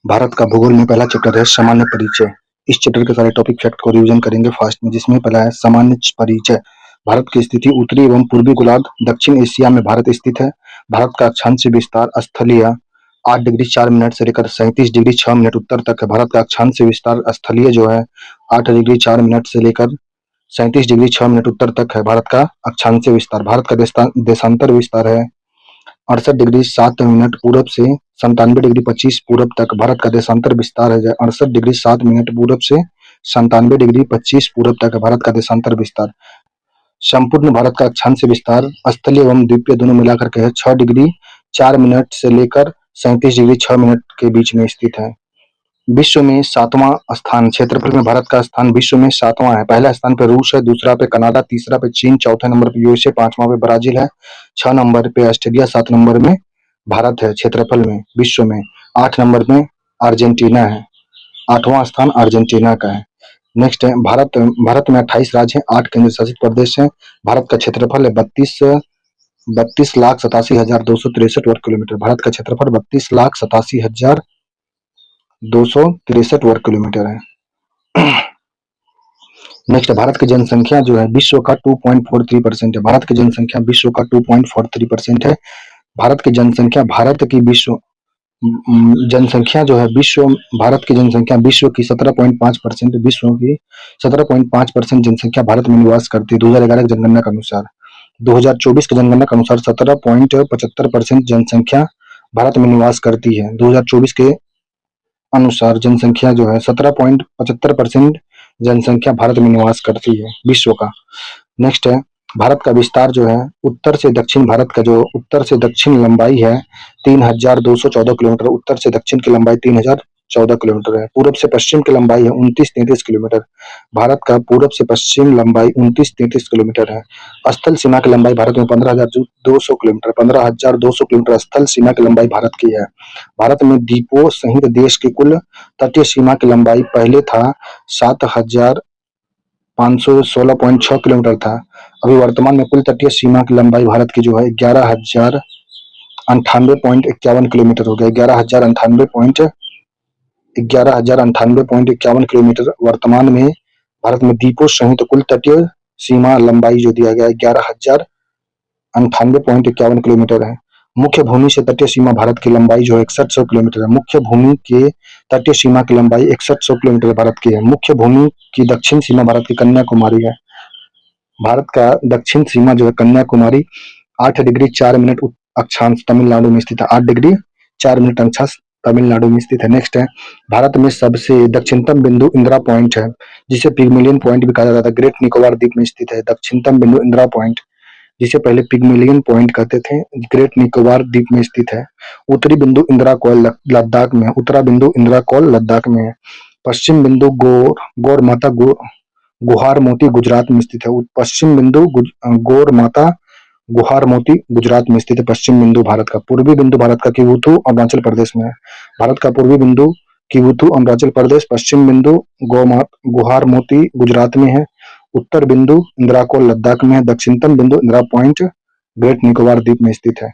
भारत का भूगोल में पहला चैप्टर है सामान्य परिचय। इस चैप्टर के सारे टॉपिक फैक्ट को रिवीजन करेंगे फास्ट में, जिसमें पहला है सामान्य परिचय। भारत की स्थिति उत्तरी एवं पूर्वी गोलार्ध दक्षिण एशिया में भारत स्थित है। भारत का अक्षांश विस्तार स्थलीय 8 डिग्री 4 मिनट से लेकर 37 डिग्री 6 मिनट उत्तर तक है। भारत का अक्षांश विस्तार स्थलीय जो है 8 डिग्री 4 मिनट से लेकर 37 डिग्री 6 मिनट उत्तर तक है भारत का अक्षांश विस्तार। भारत का देशांतर विस्तार है 68 डिग्री 7 मिनट पूरब से 97 डिग्री 25 पूरब तक। भारत का देशांतर विस्तार है 68 डिग्री 7 मिनट पूरब से 97 डिग्री 25 पूरब तक है भारत का देशांतर विस्तार। संपूर्ण भारत का अक्षांश विस्तार स्थलीय एवं द्वीपीय दोनों मिलाकर के है 6 डिग्री 4 मिनट से लेकर 37 डिग्री 6 मिनट के बीच में स्थित है। विश्व में 7वां स्थान, क्षेत्रफल में भारत का स्थान विश्व में 7वां है। पहला स्थान पे रूस है, दूसरा पे कनाडा, तीसरा पे चीन, चौथे नंबर पे यूएसए, 5वां पे ब्राजील है, 6 नंबर पे ऑस्ट्रेलिया, 7 नंबर में भारत है क्षेत्रफल में विश्व में। 8 नंबर में अर्जेंटीना है, 8वां स्थान अर्जेंटीना का है। नेक्स्ट है भारत में 28 राज्य हैं, 8 केंद्र शासित प्रदेश हैं। भारत का क्षेत्रफल है 32,87,263 वर्ग किलोमीटर। भारत का क्षेत्रफल 32,87,263 वर्ग किलोमीटर है। नेक्स्ट, भारत की जनसंख्या जो है विश्व का 2.43% है। भारत की जनसंख्या विश्व का 2.43% है। भारत की जनसंख्या जनसंख्या जो है भारत की जनसंख्या विश्व की 17.5%, विश्व की 17.5% जनसंख्या भारत में निवास करती है 2011 की जनगणना के अनुसार। 2024 की जनगणना के अनुसार 17.75% जनसंख्या भारत में निवास करती है। 2024 के अनुसार जनसंख्या जो है 17.75% जनसंख्या भारत में निवास करती है विश्व का। नेक्स्ट है भारत का विस्तार जो है उत्तर से दक्षिण, भारत का जो उत्तर से दक्षिण लंबाई है 3,214 किलोमीटर। उत्तर से दक्षिण की लंबाई 3,014 किलोमीटर है। पूर्व से पश्चिम की लंबाई है 29-33 किलोमीटर। भारत का पूर्व से पश्चिम लंबाई 29-33 किलोमीटर है। स्थल सीमा की लंबाई भारत में 15,200 किलोमीटर, 15,200 किलोमीटर स्थल सीमा की लंबाई भारत की है। भारत में द्वीपों सहित देश की कुल तटीय सीमा की लंबाई पहले था 7,516.6 किलोमीटर था। अभी वर्तमान में कुल तटीय सीमा की लंबाई भारत की जो है 11,098.51 किलोमीटर हो गया। 11,098.51 किलोमीटर वर्तमान में भारत में द्वीपों सहित कुल तटीय सीमा लंबाई जो दिया गया है 11,098.51 किलोमीटर है। मुख्य भूमि से तटीय सीमा भारत की लंबाई जो है 6100 किलोमीटर है। मुख्य भूमि के तटीय सीमा की लंबाई 6100 किलोमीटर भारत की है। मुख्य भूमि की दक्षिण सीमा भारत की कन्याकुमारी है। भारत का दक्षिण सीमा जो है कन्याकुमारी 8 डिग्री 4 मिनट अक्षांश तमिलनाडु में स्थित है। 8 डिग्री 4 मिनट अक्षांश तमिलनाडु में स्थित है। नेक्स्ट है भारत में सबसे दक्षिणतम बिंदु इंदिरा पॉइंट है, जिसे पिगमिलियन पॉइंट भी कहा जाता है। ग्रेट निकोबार द्वीप में स्थित है दक्षिणतम बिंदु इंदिरा पॉइंट, जिसे पहले पिगमिलियन पॉइंट कहते थे, ग्रेट निकोबार द्वीप में स्थित है। उत्तरी बिंदु इंदिरा कॉल लद्दाख में है। उत्तरा बिंदु इंदिरा कॉल लद्दाख में है। पश्चिम बिंदु गौर माता गुहार मोती गुजरात में स्थित है। पश्चिम बिंदु गौर माता गुहार मोती गुजरात में स्थित है पश्चिम बिंदु भारत का। पूर्वी बिंदु भारत का किवुथु अरुणाचल प्रदेश में है। भारत का पूर्वी बिंदु किवुथु अरुणाचल प्रदेश, पश्चिम बिंदु गुहार मोती गुजरात में है। उत्तर बिंदु इंदिरा कॉल लद्दाख में है। दक्षिणतम बिंदु इंदिरा पॉइंट ग्रेट निकोबार द्वीप में स्थित है।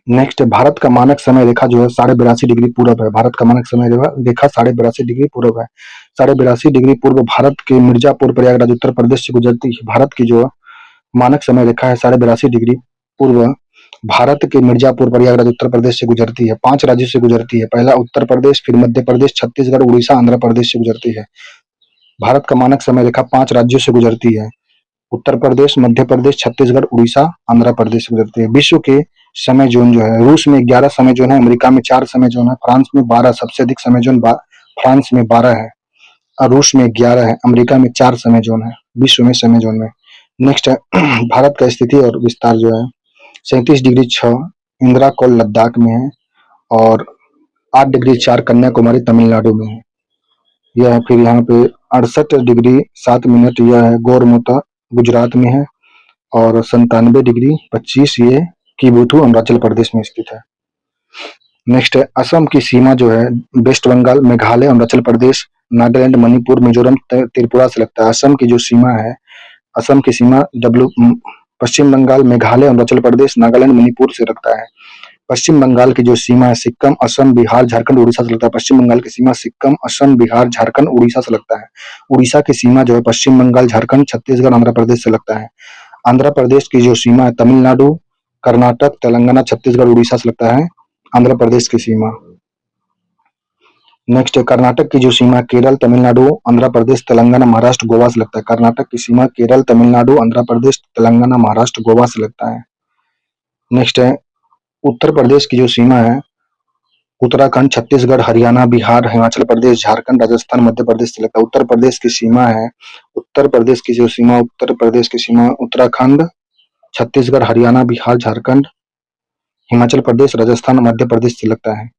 नेक्स्ट, भारत का मानक समय रेखा जो है 82.5 डिग्री पूरब है। भारत का मानक समय रेखा 82.5 डिग्री पूरब है। 82.5 डिग्री पूर्व भारत के मिर्जापुर प्रयागराज उत्तर प्रदेश से गुजरती है। भारत की जो मानक समय रेखा है 82.5 डिग्री पूर्व भारत के मिर्जापुर प्रयागराज उत्तर प्रदेश से गुजरती है। 5 राज्यों से गुजरती है। पहला उत्तर प्रदेश, फिर मध्य प्रदेश, छत्तीसगढ़, उड़ीसा, आंध्र प्रदेश से गुजरती है। भारत का मानक समय रेखा 5 राज्यों से गुजरती है। उत्तर प्रदेश, मध्य प्रदेश, छत्तीसगढ़, उड़ीसा, आंध्र प्रदेश से गुजरती है। विश्व के समय जोन जो है रूस में 11 समय जोन है, अमेरिका में 4 समय जोन है, फ्रांस में 12, सबसे अधिक समय जोन फ्रांस में 12 है, और रूस में 11 है, अमेरिका में 4 समय जोन है विश्व में समय जोन में। नेक्स्ट है भारत का स्थिति और विस्तार जो है 37 डिग्री 6 इंदिरा कॉल लद्दाख में है, और 8 डिग्री 4 कन्याकुमारी तमिलनाडु में है। यह है फिर यहाँ पे 68 डिग्री 7 मिनट यह है गौरमोता गुजरात में है, और 97 डिग्री 25 ये किबुथु अरुणाचल प्रदेश में स्थित है। नेक्स्ट है असम की सीमा जो है वेस्ट बंगाल, मेघालय, अरुणाचल प्रदेश, नागालैंड, मणिपुर, मिजोरम, त्रिपुरा से लगता है। असम की जो सीमा है, असम की सीमा पश्चिम बंगाल, मेघालय, अरुणाचल प्रदेश, नागालैंड, मणिपुर से लगता है। पश्चिम बंगाल की जो सीमा है सिक्किम, असम, बिहार, झारखंड, उड़ीसा से लगता है। पश्चिम बंगाल की सीमा सिक्किम, असम, बिहार, झारखंड, उड़ीसा से लगता है। उड़ीसा की सीमा जो है पश्चिम बंगाल, झारखंड, छत्तीसगढ़, आंध्र प्रदेश से लगता है। आंध्र प्रदेश की जो सीमा है तमिलनाडु, कर्नाटक, तेलंगाना, छत्तीसगढ़, उड़ीसा से लगता है आंध्र प्रदेश की सीमा। नेक्स्ट है कर्नाटक की जो सीमा केरल, तमिलनाडु, आंध्र प्रदेश, तेलंगाना, महाराष्ट्र, गोवा से लगता है। कर्नाटक की सीमा केरल, तमिलनाडु, आंध्र प्रदेश, तेलंगाना, महाराष्ट्र, गोवा से लगता है। नेक्स्ट है उत्तर प्रदेश की जो सीमा है उत्तराखंड, छत्तीसगढ़, हरियाणा, बिहार, हिमाचल प्रदेश, झारखंड, राजस्थान, मध्य प्रदेश से लगता है। उत्तर प्रदेश की सीमा है उत्तर प्रदेश की जो सीमा उत्तर प्रदेश की सीमा उत्तराखंड, छत्तीसगढ़, हरियाणा, बिहार, झारखंड, हिमाचल प्रदेश, राजस्थान, मध्य प्रदेश से लगता है।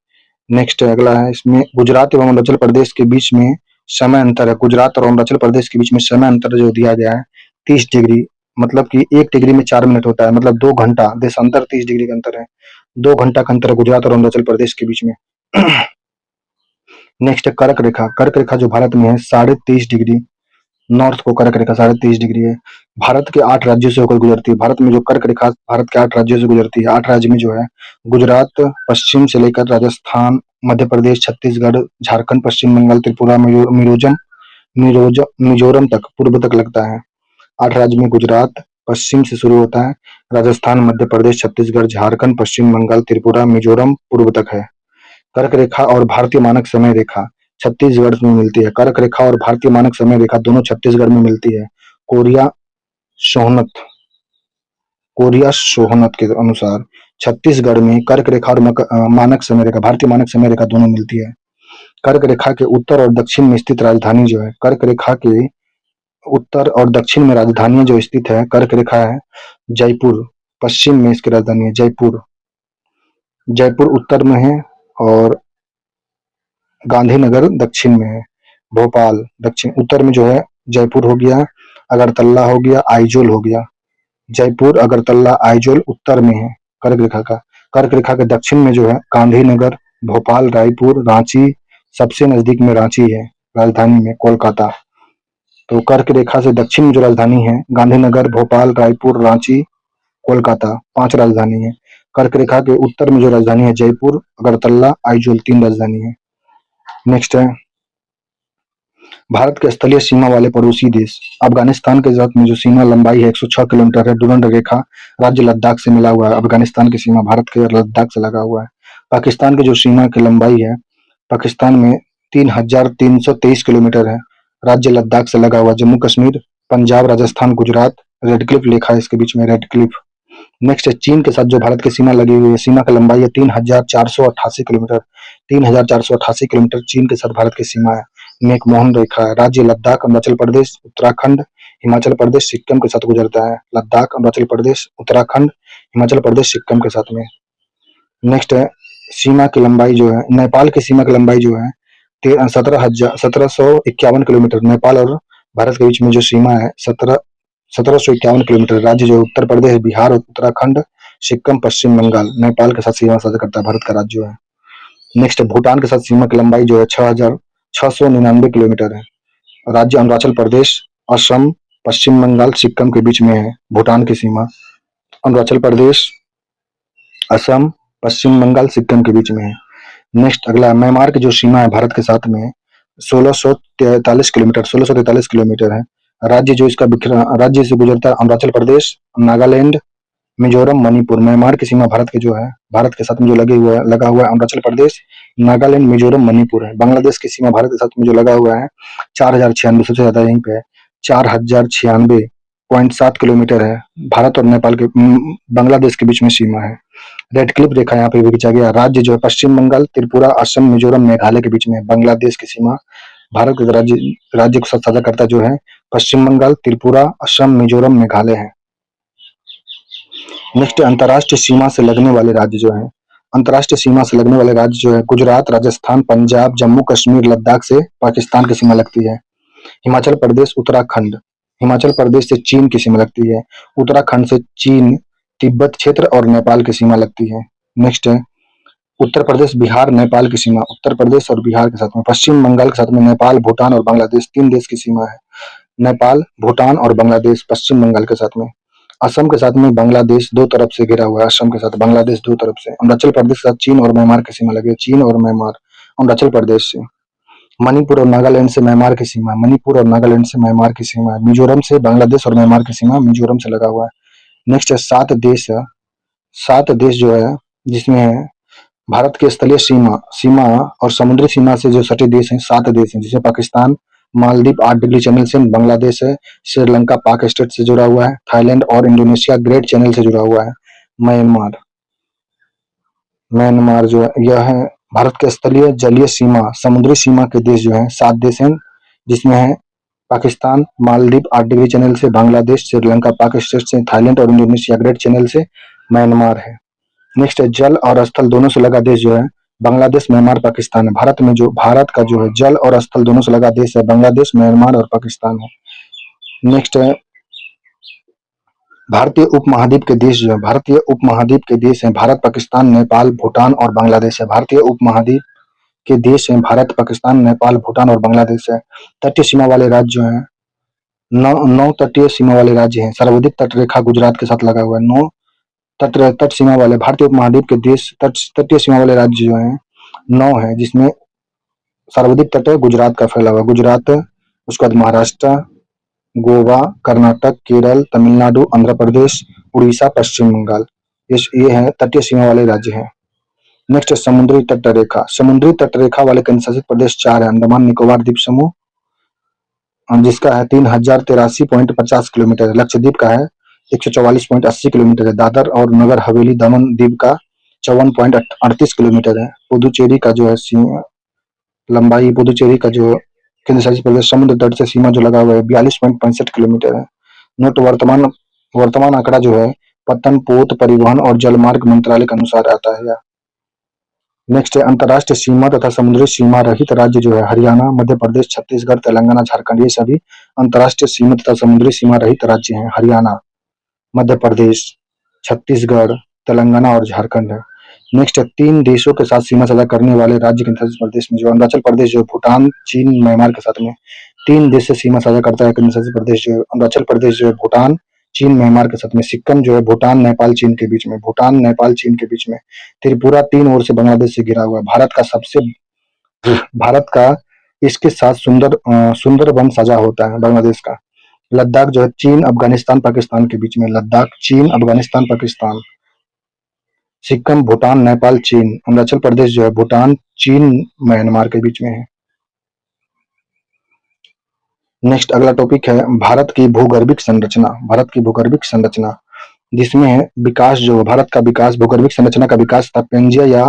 नेक्स्ट अगला है इसमें गुजरात एवं अरुणाचल प्रदेश के बीच में समय अंतर है। गुजरात और अरुणाचल प्रदेश के बीच में समय अंतर जो दिया गया है 30 डिग्री, मतलब कि 1 डिग्री में 4 मिनट होता है, मतलब 2 घंटा देशांतर 30 डिग्री का अंतर है। 2 घंटा का अंतर है गुजरात और अरुणाचल प्रदेश के बीच में। नेक्स्ट है कर्क रेखा। कर्क रेखा जो भारत में है 23.5 डिग्री नॉर्थ को कर्क रेखा 23.5 डिग्री है। भारत के 8 राज्यों से होकर गुजरती है। भारत में जो कर्क रेखा भारत के 8 राज्यों से गुजरती है। 8 राज्य में जो है गुजरात पश्चिम से लेकर राजस्थान, मध्य प्रदेश, छत्तीसगढ़, झारखंड, पश्चिम बंगाल, त्रिपुरा, मिजोरम तक पूर्व तक लगता है। 8 राज्य में गुजरात पश्चिम से शुरू होता है, राजस्थान, मध्य प्रदेश, छत्तीसगढ़, झारखंड, पश्चिम बंगाल, त्रिपुरा, मिजोरम पूर्व तक है। कर्क रेखा और भारतीय मानक समय रेखा छत्तीसगढ़ में मिलती है। कर्क रेखा और भारतीय मानक समय रेखा दोनों छत्तीसगढ़ में मिलती है। कोरिया सोहनत कोरिया सोहनत के अनुसार छत्तीसगढ़ में कर्क रेखा और मानक समय रेखा भारतीय मानक समय रेखा दोनों मिलती है। कर्क रेखा के उत्तर और दक्षिण में स्थित राजधानी जो है कर्क रेखा के उत्तर और दक्षिण में राजधानी जो स्थित है कर्क रेखा है जयपुर, पश्चिम में इसकी राजधानी है जयपुर। जयपुर उत्तर में है और गांधीनगर दक्षिण में है। भोपाल दक्षिण उत्तर में जो है जयपुर हो गया, अगरतला हो गया, आइजोल हो गया। जयपुर, अगरतला, आइजोल उत्तर में है कर्क रेखा का। कर्क रेखा के दक्षिण में जो है गांधीनगर, भोपाल, रायपुर, रांची, सबसे नजदीक में रांची है, राजधानी में कोलकाता। तो कर्क रेखा से दक्षिण में जो राजधानी है गांधीनगर, भोपाल, रायपुर, रांची, कोलकाता 5 राजधानी है। कर्क रेखा के उत्तर में जो राजधानी है जयपुर, अगरतला, आइजोल 3 राजधानी है। नेक्स्ट है भारत के स्थलीय सीमा वाले पड़ोसी देश। अफगानिस्तान के साथ में जो सीमा लंबाई है 106 किलोमीटर है। डुरंड रेखा राज्य लद्दाख से मिला हुआ है। अफगानिस्तान की सीमा भारत के लद्दाख से लगा हुआ है। पाकिस्तान की जो सीमा की लंबाई है पाकिस्तान में 3,323 किलोमीटर है। राज्य लद्दाख से लगा हुआ। जम्मू कश्मीर, पंजाब, राजस्थान, गुजरात, रेड क्लिफ लिखा है इसके बीच में रेड क्लिफ। नेक्स्ट है चीन के साथ जो भारत की सीमा लगी हुई है। सीमा की लंबाई है 3,488 किलोमीटर। 3,488 किलोमीटर चीन के साथ भारत की सीमा है। मैकमोहन रेखा है। राज्य लद्दाख, अरुणाचल प्रदेश, उत्तराखंड, हिमाचल प्रदेश, सिक्किम के साथ गुजरता है। लद्दाख, अरुणाचल प्रदेश, उत्तराखंड, हिमाचल प्रदेश, सिक्किम के साथ में। नेक्स्ट है सीमा की लंबाई जो है नेपाल की सीमा की लंबाई जो है 1751 किलोमीटर। नेपाल और भारत के बीच में जो सीमा है 1751 किलोमीटर। राज्य जो है उत्तर प्रदेश, बिहार, उत्तराखंड, सिक्किम, पश्चिम बंगाल, नेपाल के साथ सीमा साझा करता है भारत का राज्य जो है। नेक्स्ट भूटान के साथ सीमा की लंबाई जो है 6,699 किलोमीटर है। राज्य अरुणाचल प्रदेश, असम, पश्चिम बंगाल, सिक्किम के बीच में है भूटान की सीमा। अरुणाचल प्रदेश, असम, पश्चिम बंगाल, सिक्किम के बीच में है। नेक्स्ट अगला म्यांमार की जो सीमा है भारत के साथ में 1643 किलोमीटर 1643 किलोमीटर है। राज्य जो इसका राज्य से गुजरता है अरुणाचल प्रदेश, नागालैंड, मिजोरम, मणिपुर। म्यांमार की सीमा भारत के जो है भारत के साथ में जो लगा हुआ है अरुणाचल प्रदेश, नागालैंड, मिजोरम, मणिपुर है। बांग्लादेश की सीमा भारत के साथ में जो लगा हुआ है 4,096 सबसे ज्यादा यहीं पे है 4,096.7 किलोमीटर है। भारत और नेपाल के बांग्लादेश के बीच में सीमा है। रेड क्लिफ रेखा यहाँ पे भी खींचा गया। राज्य जो है पश्चिम बंगाल, त्रिपुरा, असम, मिजोरम, मेघालय के बीच में है। बांग्लादेश की सीमा भारत के राज्य को साथ साझा करता जो है पश्चिम बंगाल, त्रिपुरा, असम, मिजोरम, मेघालय है। नेक्स्ट अंतर्राष्ट्रीय सीमा से लगने वाले राज्य जो है अंतर्राष्ट्रीय सीमा से लगने वाले राज्य जो है गुजरात, राजस्थान, पंजाब, जम्मू कश्मीर, लद्दाख से पाकिस्तान की सीमा लगती है। हिमाचल प्रदेश, उत्तराखंड। हिमाचल प्रदेश से चीन की सीमा लगती है। उत्तराखंड से चीन, तिब्बत क्षेत्र और नेपाल की सीमा लगती है। नेक्स्ट है उत्तर प्रदेश, बिहार, नेपाल की सीमा। उत्तर प्रदेश और बिहार के साथ में पश्चिम बंगाल के साथ में नेपाल, भूटान और बांग्लादेश 3 देश की सीमा है। नेपाल, भूटान और बांग्लादेश पश्चिम बंगाल के साथ में। असम के साथ में बांग्लादेश दो तरफ से घिरा हुआ है। असम के साथ बांग्लादेश दो तरफ से। अरुणाचल प्रदेश के साथ चीन और म्यांमार की सीमा लगी है। चीन और म्यांमार अरुणाचल प्रदेश से। मणिपुर और नागालैंड से म्यांमार की सीमा। मणिपुर और नागालैंड से म्यांमार की सीमा है। मिजोरम से बांग्लादेश और म्यांमार की सीमा मिजोरम से लगा हुआ है। नेक्स्ट है 7 देश जो है जिसमें है भारत की स्थलीय सीमा सीमा और समुद्री सीमा से जो सटे देश हैं 7 देश हैं, जिसमें पाकिस्तान, मालदीव 8 डिग्री चैनल से, बांग्लादेश है, श्रीलंका पाक स्टेट से जुड़ा हुआ है, थाईलैंड और इंडोनेशिया ग्रेट चैनल से जुड़ा हुआ है। म्यांमार म्यांमार जो है यह है भारत के स्थलीय जलीय सीमा समुद्री सीमा के देश जो हैं 7 देश हैं, जिसमें है पाकिस्तान, मालदीव 8 डिग्री चैनल से, बांग्लादेश, श्रीलंका पाक स्टेट से, थाईलैंड और इंडोनेशिया ग्रेट चैनल से म्यांमार है। नेक्स्ट है जल और स्थल दोनों से लगा देश जो है बांग्लादेश, म्यांमार, पाकिस्तान है। भारत का जो है जल और स्थल दोनों से लगा देश है बांग्लादेश, म्यांमार और पाकिस्तान है। नेक्स्ट है भारतीय उपमहाद्वीप के देश जो है भारतीय उपमहाद्वीप के देश हैं भारत, पाकिस्तान, नेपाल, भूटान और बांग्लादेश है। भारतीय उपमहाद्वीप के देश हैं भारत, पाकिस्तान, नेपाल, भूटान और बांग्लादेश है। तटीय सीमा वाले राज्य जो हैं नौ तटीय सीमा वाले राज्य हैं। सर्वाधिक तटरेखा गुजरात के साथ लगा हुआ है। 9 तट सीमा वाले भारतीय उपमहाद्वीप के देश तटीय सीमा वाले राज्य जो हैं 9 है, जिसमें सर्वाधिक तट गुजरात का फैला हुआ है। गुजरात, उसके बाद महाराष्ट्र, गोवा, कर्नाटक, केरल, तमिलनाडु, आंध्र प्रदेश, उड़ीसा, पश्चिम बंगाल। ये है तटीय सीमा वाले राज्य हैं। नेक्स्ट है समुद्री तटरेखा। समुद्री तटरेखा वाले केंद्रशासित प्रदेश 4 है। अंडमान निकोबार द्वीप समूह जिसका है 3083.50 किलोमीटर। लक्षद्वीप का है 144.80 किलोमीटर है। दादर और नगर हवेली दमन द्वीप का 54.38 किलोमीटर है। पुदुचेरी का जो है लंबाई, पुदुचेरी का जो केंद्र शासित प्रदेश समुद्र तट से सीमा जो लगा हुआ है 42.65 किलोमीटर है। नोट वर्तमान वर्तमान आंकड़ा जो है पत्तन पोत परिवहन और जलमार्ग मंत्रालय के अनुसार आता है। नेक्स्ट है अंतर्राष्ट्रीय सीमा तथा समुद्री सीमा रहित राज्य जो है हरियाणा, मध्य प्रदेश, छत्तीसगढ़, तेलंगाना, झारखंड, ये सभी अंतर्राष्ट्रीय सीमा तथा समुद्री सीमा रहित राज्य हैं। हरियाणा, मध्य प्रदेश, छत्तीसगढ़, तेलंगाना और झारखंड है। नेक्स्ट है 3 देशों के साथ सीमा साझा करने वाले राज्य केंद्र शासित प्रदेश में जो अरुणाचल प्रदेश जो भूटान, चीन, म्यांमार के साथ में 3 देश से सीमा साझा करता है। केंद्र शासित प्रदेश जो अरुणाचल प्रदेश जो है भूटान, चीन, म्यांमार के साथ में। सिक्किम जो है भूटान, नेपाल, चीन के बीच में। भूटान, नेपाल, चीन के बीच में। त्रिपुरा 3 ओर से बांग्लादेश से घिरा हुआ है। भारत का इसके साथ सुंदर वन साझा होता है बांग्लादेश का। लद्दाख जो है चीन, अफगानिस्तान, पाकिस्तान के बीच में। लद्दाख चीन, अफगानिस्तान, पाकिस्तान। सिक्किम भूटान, नेपाल, चीन। अरुणाचल प्रदेश जो है भूटान, चीन, म्यांमार के बीच में है। नेक्स्ट अगला टॉपिक है भारत की भूगर्भिक संरचना। भारत की भूगर्भिक संरचना जिसमें है विकास जो भारत का विकास, भूगर्भिक संरचना का विकास था पेंजिया या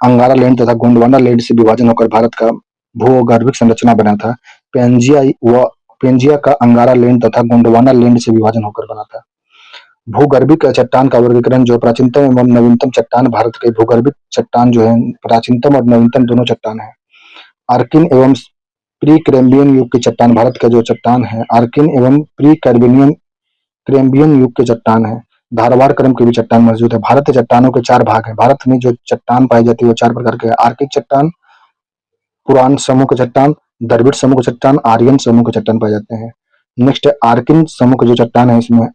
अंगारा लैंड तथा गोंडवाना लैंड से विभाजन होकर भारत का भूगर्भिक संरचना बना था। पेंजिया का अंगारा लैंड तथा गोंडवाना लैंड से विभाजन होकर बना था। भूगर्भिक चट्टान का वर्गीकरण जो प्राचीनतम एवं नवीनतम चट्टान भारत के भूगर्भिक चट्टान जो है प्राचीनतम और नवीनतम दोनों चट्टान है। आर्किन एवं प्री कैम्ब्रियन युग की चट्टान भारत का जो चट्टान है आर्किन एवं प्री कैम्ब्रियन युग के चट्टान है। धारवाड़ क्रम की भी चट्टान मौजूद है। भारत के चट्टानों के 4 भाग हैं। भारत में जो चट्टान पाई जाती है वो 4 प्रकार के हैं। आर्किक चट्टान, पुरान समूह के चट्टान, द्रविड़ समूह के चट्टान, आर्यन समूह के चट्टान पाए जाते हैं। नेक्स्ट आर्किन समूह के जो चट्टान है इसमें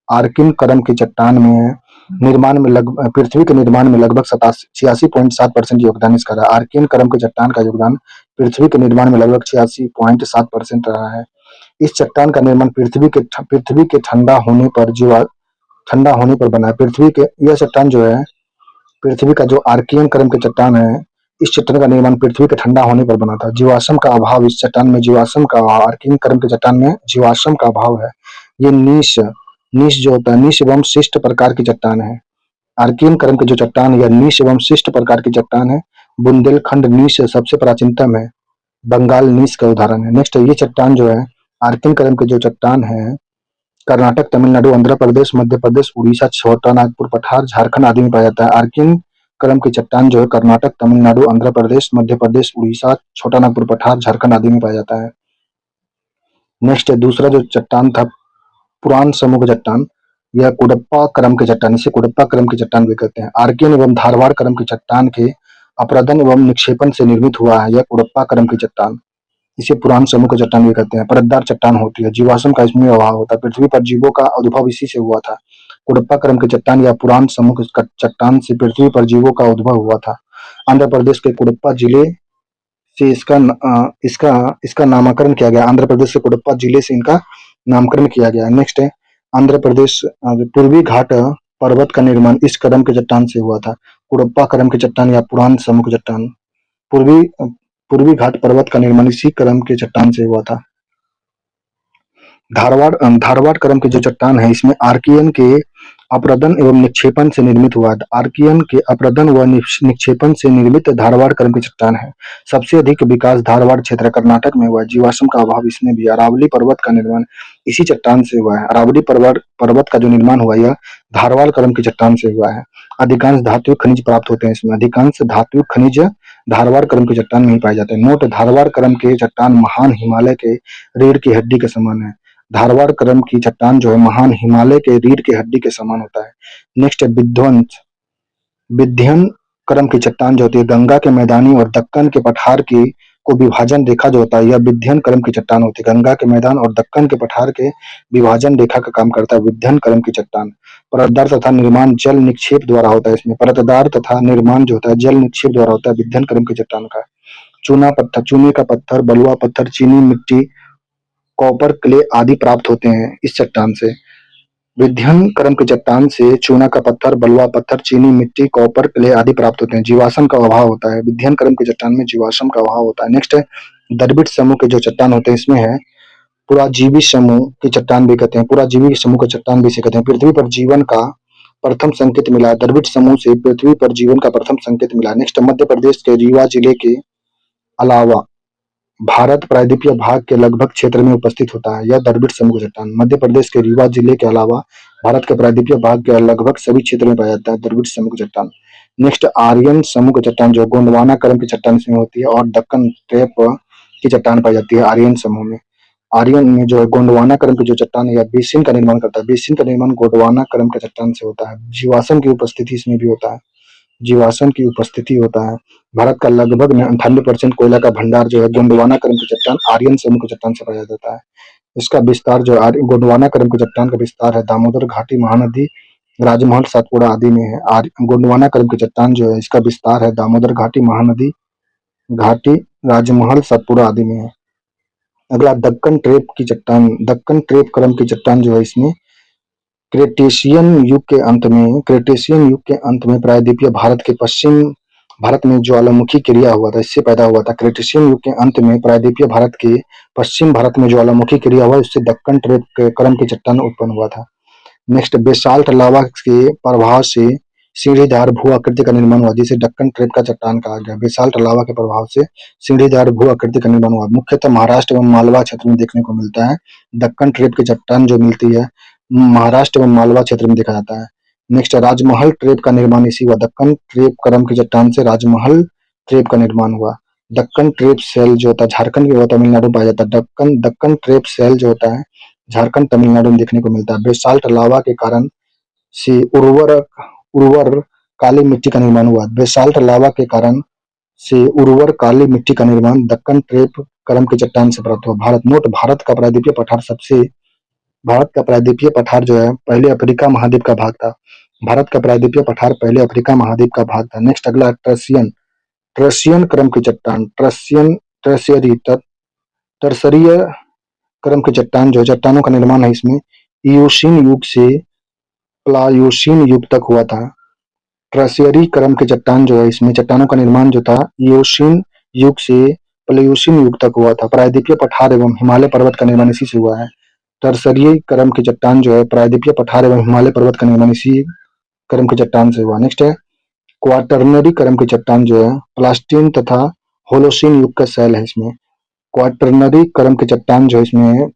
आर्किन क्रम की चट्टान में निर्माण में पृथ्वी के निर्माण में लगभग 86.7% योगदान इसका रहा। आर्किन क्रम के चट्टान का योगदान पृथ्वी के निर्माण में लगभग 86.7% रहा है। इस चट्टान का निर्माण पृथ्वी के ठंडा होने पर बना है। यह चट्टान जो है पृथ्वी का जो आर्कियन क्रम के चट्टान है इस चट्टान का निर्माण पृथ्वी के ठंडा होने पर बना था। जीवाश्म का अभाव इस चट्टान में आर्कियन क्रम के चट्टान में जीवाश्म का अभाव है। ये नीश जो होता है नीश एवं शिष्ट प्रकार की चट्टान है। आर्कियन क्रम के जो चट्टान है नीश एवं शिष्ट प्रकार की चट्टान है। बुंदेलखंड नीश सबसे प्राचीनतम है। बंगाल नीश का उदाहरण है। नेक्स्ट ये चट्टान जो है आर्कियन क्रम के जो चट्टान है कर्नाटक, तमिलनाडु, आंध्र प्रदेश, मध्य प्रदेश, उड़ीसा, छोटा नागपुर पठार, झारखंड आदि में पाया जाता है। आर्कियन क्रम की चट्टान जो है कर्नाटक, तमिलनाडु, आंध्र प्रदेश, मध्य प्रदेश, उड़ीसा, छोटा नागपुर पठार, झारखंड आदि में पाया जाता है। नेक्स्ट दूसरा जो चट्टान था पुरान समूह का चट्टान, यह कुडप्पा क्रम के चट्टान, इसे कुडप्पा क्रम की चट्टान भी कहते हैं। आर्कियन एवं धारवाड़ क्रम की चट्टान के अपरदन एवं निक्षेपण से निर्मित हुआ है यह कुडप्पा क्रम की चट्टान। इसे पुरान समूह की चट्टान भी कहते हैं। परतदार चट्टान होती है, जीवाश्म का इसमें अभाव होता है। पृथ्वी पर जीवों का उद्भव इसी से हुआ था। कुडप्पा क्रम की चट्टान या पुरान समूह की चट्टान से पृथ्वी पर जीवों का उद्भव हुआ था। आंध्र प्रदेश के कुडप्पा जिले से इसका नामकरण किया गया। आंध्र प्रदेश के कुडप्पा जिले से इनका नामकरण किया गया। नेक्स्ट है आंध्र प्रदेश पूर्वी घाट पर्वत का निर्माण इस क्रम के चट्टान से हुआ था। कुडप्पा क्रम की चट्टान या पुरान समूह की चट्टान। पूर्वी पूर्वी घाट पर्वत का निर्माण इसी क्रम के चट्टान से हुआ था। धारवाड़ क्रम की जो चट्टान है इसमें आर्कियन के अपरदन एवं निक्षेपण से निर्मित हुआ है। आर्कियन के अपरदन व निक्षेपण से निर्मित धारवाड़ क्रम की चट्टान है। सबसे अधिक विकास धारवाड़ क्षेत्र कर्नाटक में हुआ है। जीवाश्म का अभाव इसमें भी है। अरावली पर्वत का निर्माण इसी चट्टान से हुआ है। अरावली पर्वत का जो निर्माण हुआ यह धारवाड़ क्रम की चट्टान से हुआ है। अधिकांश धात्विक खनिज प्राप्त होते हैं इसमें। अधिकांश धात्विक खनिज धारवाड़ क्रम की चट्टान में ही पाए जाते हैं। नोट: धारवाड़ क्रम के चट्टान महान हिमालय के रीढ़ की हड्डी के समान है। धारवाड़ क्रम की चट्टान जो है महान हिमालय के रीढ़ की हड्डी के समान होता है। नेक्स्ट है विंध्य क्रम की चट्टान जो होती है गंगा के मैदानी और दक्कन के पठार की को विभाजन रेखा जो होता है यह विंध्य क्रम की चट्टान होती है। गंगा के मैदान और दक्कन के पठार के विभाजन रेखा का काम करता है विंध्य क्रम की चट्टान। परतदार तथा निर्माण जल निक्षेप द्वारा होता है इसमें। परतदार तथा निर्माण जो होता है जल निक्षेप द्वारा होता है विंध्य क्रम की चट्टान का। चूने का पत्थर, बलुआ पत्थर, चीनी मिट्टी, कॉपर, क्ले आदि प्राप्त होते हैं इस चट्टान से। विंध्य क्रम की चट्टान से चूना का पत्थर, बलुआ पत्थर, चीनी मिट्टी, कॉपर, क्ले आदि प्राप्त होते हैं। जीवाश्म का अभाव होता है। विंध्य क्रम की चट्टान में जीवाश्म का अभाव होता है। नेक्स्ट है द्रविड़ समूह के जो चट्टान होते हैं इसमें है पुराजीवी समूह की चट्टान भी कहते हैं। पुराजीवी समूह की चट्टान भी इसे कहते हैं। पृथ्वी पर जीवन का प्रथम संकेत मिला। द्रविड़ समूह से पृथ्वी पर जीवन का प्रथम संकेत मिला। नेक्स्ट मध्य प्रदेश के रीवा जिले के अलावा भारत प्रायद्वीपीय भाग के लगभग क्षेत्र में उपस्थित होता है। यह द्रविड़ समूह की चट्टान मध्य प्रदेश के रीवा जिले के अलावा भारत के प्रायद्वीपीय भाग के लगभग सभी क्षेत्रों में पाया जाता है द्रविड़ समूह की चट्टान। नेक्स्ट आर्यन समूह की चट्टान जो गोंडवाना क्रम की चट्टान इसमें होती है और दक्कन ट्रेप की चट्टान पाई जाती है आर्यन समूह में। आर्यन में जो है गोंडवाना क्रम की जो चट्टान है बेसिन का निर्माण करता है। बेसिन का निर्माण गोंडवाना क्रम के चट्टान से होता है। जीवाश्म की उपस्थिति इसमें भी होता है। जीवाश्म की उपस्थिति होता है। भारत का लगभग 98% कोयला का भंडार जो है गोंडवाना क्रम की चट्टान आर्यन समूह की चट्टान से पाया जाता है। इसका विस्तार जो गोंडवाना क्रम की चट्टान का विस्तार है दामोदर घाटी, महानदी, राजमहल, सातपुड़ा आदि में है। गोंडवाना क्रम की चट्टान जो है इसका विस्तार है दामोदर घाटी, महानदी घाटी, राजमहल, सातपुड़ा आदि में है। अगला दक्कन ट्रेप की चट्टान। दक्कन ट्रेप क्रम की चट्टान जो है इसमें क्रेटेशियन युग के अंत में प्रायद्वीपीय भारत के पश्चिम भारत में ज्वालामुखी क्रिया हुआ था इससे पैदा हुआ था। क्रेटेशियन युग के अंत में प्रायद्वीपीय भारत के पश्चिम भारत में ज्वालामुखी क्रिया हुआ इससे दक्कन ट्रेप के क्रम की चट्टान उत्पन्न हुआ था। नेक्स्ट बेसाल्ट लावा के प्रभाव से सीढ़ीदार भू आकृति का निर्माण हुआ जिसे दक्कन ट्रेप का चट्टान कहा गया। बेसाल्ट लावा के प्रभाव से सीढ़ीदार भू आकृति का निर्माण हुआ मुख्यतः महाराष्ट्र एवं मालवा क्षेत्र में देखने को मिलता है। दक्कन ट्रेप की चट्टान जो मिलती है महाराष्ट्र एवं मालवा क्षेत्र में देखा जाता है। नेक्स्ट राजमहल ट्रेप का निर्माण इसी हुआ। दक्कन ट्रेप क्रम की चट्टान से राजमहल ट्रेप का निर्माण हुआ। दक्कन ट्रेप सेल जो होता है झारखंड व तमिलनाडु में पाया जाता है। दक्कन ट्रेप सेल जो होता है झारखंड तमिलनाडु में देखने को मिलता है। बेसाल्ट लावा के कारण से उर्वर काली मिट्टी का निर्माण हुआ। बेसाल्ट लावा के कारण से उर्वर काली मिट्टी का निर्माण दक्कन ट्रेप क्रम की चट्टान से प्राप्त हुआ। भारत का प्रायद्वीपीय पठार जो है पहले अफ्रीका महाद्वीप का भाग था। भारत का प्रायद्वीपीय पठार पहले अफ्रीका महाद्वीप का भाग था। नेक्स्ट अगला ट्रसियन क्रम की चट्टान। टर्सरीय क्रम की चट्टान जो चट्टानों का निर्माण है इसमें इयोसीन युग से प्लायोसीन युग तक हुआ था। ट्रसियरी क्रम की चट्टान जो है इसमें चट्टानों का निर्माण जो था इयोसीन युग से प्लायोसीन युग तक हुआ था। प्रायद्वीपीय पठार एवं हिमालय पर्वत का निर्माण इसी से हुआ है। टर्सरीय क्रम की चट्टान जो है प्रायद्वीपीय पठार एवं हिमालय पर्वत का निर्माण इसी क्रम की चट्टान से हुआ। नेक्स्ट है क्वाटरनरी क्रम की चट्टान जो है प्लास्टीन तथा होलोसीन युग का शैल है इसमें। क्वाटरनरी क्रम की चट्टान जो इसमें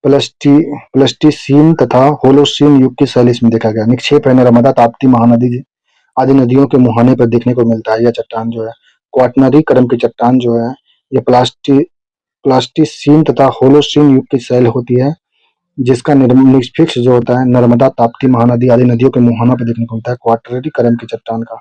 प्लास्टीसीन तथा होलोसीन युग की शैल इसमें देखा गया। निक्षेप है नर्मदा, ताप्ती, महानदी आदि नदियों के मुहाने पर देखने को मिलता है। यह चट्टान जो है क्वाटरनरी क्रम की चट्टान जो है ये प्लास्टीसीन तथा होलोसीन युग की शैल होती है जिसका निष्पक्ष जो होता है नर्मदा, ताप्ती, महानदी आदि नदियों के मुहानों पर देखने को मिलता है क्वाटरनरी क्रम की चट्टान का।